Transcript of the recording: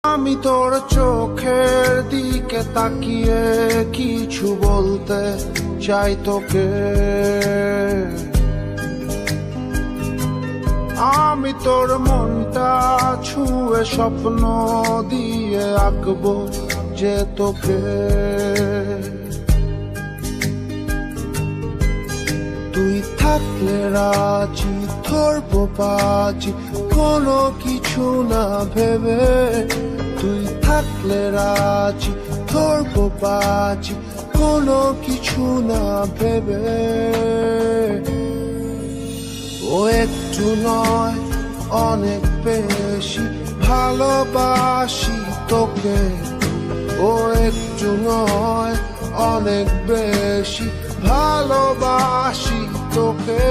আমি তোর চোখের দিকে তাকিয়ে কিছু বলতে চাই তোকে। আমি তোর মনটা ছুঁয়ে স্বপ্ন দিয়ে আঁকবো যে তোকে। তুই থাকলে রাজি ধরবো বাজি কোনো কিছু না ভেবে। তুই থাকলে রাজি ধরবো বাজি কোনো কিছু না ভেবে। ও একটু নয় অনেক বেশি ভালোবাসি তোকে। ও একটু নয় অনেক বেশি ভালোবাসি তোকে।